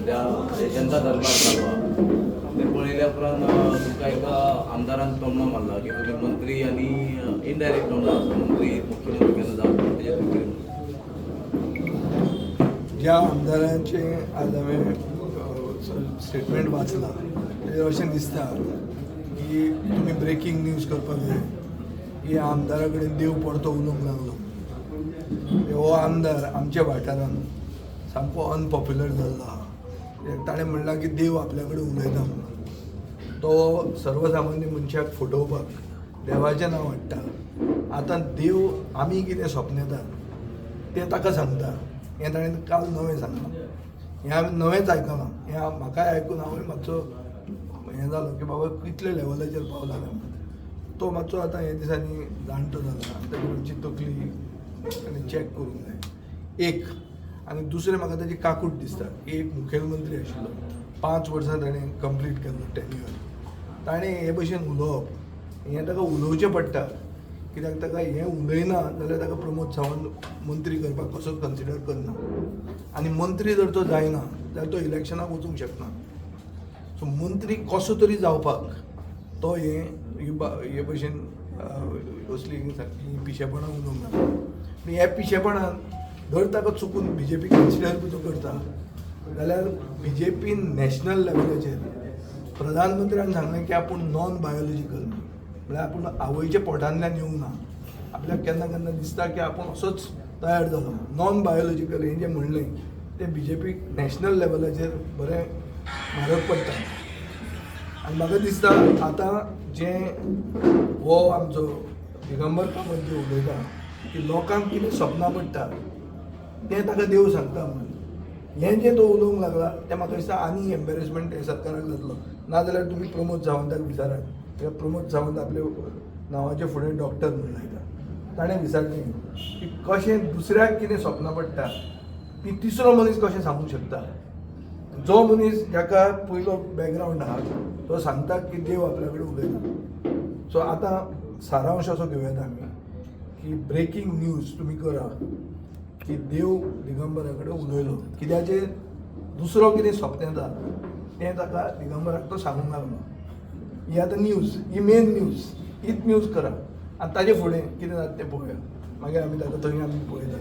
सध्या जनता दरबार चालू ते पळयल्या उपरांत तुमकां एका आमदारान टोमणो मारला की तुमी मंत्री आनी इनडायरेक्ट टोमणो मंत्री मुख्यमंत्री केन्ना जावप तेजेर तुमी ज्या आमदारांचे आज हांवें स्टेटमेंट वाचला तेजेर अशें दिसता की तुमी ब्रेकींग न्यूज करपाक जाय की आमदारा कडेन देव परतो उलोवंक लागलो. हो आमदार आमच्या वाठारांत सामको अनपॉप्युलर जाल्लो आहा. ताणें म्हणलां की देव आपल्या कडेन उलयता म्हणून. तो सर्वसामान्य मनशाक फटोवपाक देवाचें नांव हाडटा. आतां देव आमी कितें सपनतात तें ताका सांगता. हें ताणें काल नवें सांगलां. हें हांवें नवेंच आयकलां. हें म्हाकाय आयकून हांवूय मातसो हें जालो की बाबा कितले लेवलाचेर पावला काय म्हणून. तो मातसो आतां हे दिसांनी जाणटो जाला. ताची मातशी तकली आनी चॅक करूंक जाय एक. आनी दुसरें म्हाका ताची काकूट दिसता की एक मुखेलमंत्री आशिल्लो 5 वर्सां ताणें कंप्लीट केल्लो टेन्युअर. ताणें हे भशेन उलोवप हें ताका उलोवचें पडटा. कित्याक ताका हें उलयना जाल्यार ताका प्रमोद सावंत मंत्री करपाक कसोच कन्सिडर करना. आनी मंत्री जर तो जायना जाल्यार तो इलेक्शनाक वचूंक शकना. सो मंत्री कसो तरी जावपाक तो हे भशेन असली सारकी पिशेपणां उलोवंक लागला. आनी हे पिशेपणान जर ताका चुकून BJP कन्सिडर तो करता जाल्यार BJP नॅशनल लेवलाचेर प्रधानमंत्र्यान सांगलें की आपूण नॉन बायोलॉजिकल म्हळ्यार आपूण आवयच्या पोटांतल्यान येवंक ना. आपल्याक केन्ना केन्ना दिसता की आपूण असोच तयार जालो. नॉन बायोलॉजिकल हें जें म्हणलें तें BJP नॅशनल लेवलाचेर बरें म्हारग पडटा. आनी म्हाका दिसता आतां जें हो आमचो दिगंबर कामत जे उलयता की लोकांक कितें सपनां पडटा तें ताका देव सांगता म्हणून. हें जें तो उलोवंक लागला तें म्हाका दिसता आनी एम्बेरेसमेंट हे सरकाराक जातलो. नाजाल्यार तुमी प्रमोद सावंताक विचारात. कित्याक प्रमोद सावंत आपले नांवाचे फुडें डॉक्टर म्हणून लायता. ताणें विचारलें की कशें दुसऱ्याक कितें सपनां पडटा ती तिसरो मनीस कशें सांगूंक शकता. जो मनीस जाका पयलो बॅकग्रावंड आहा तो सांगता की देव आपल्या कडेन उलयता. सो आतां सारांश असो घेवयात आमी की ब्रेकींग न्यूज तुमी करा की देव दिगंबरा कडेन उलयलो. कित्याचेर दुसरो कितें सपनता तें ताका दिगंबराक तो सांगूंक लागलो. ही आतां न्यूज, ही मेन न्यूज, हीच न्यूज करा आनी ताजे फुडें कितें जाता तें पळोवया. मागीर आमी ताका थंय आमी पळयता.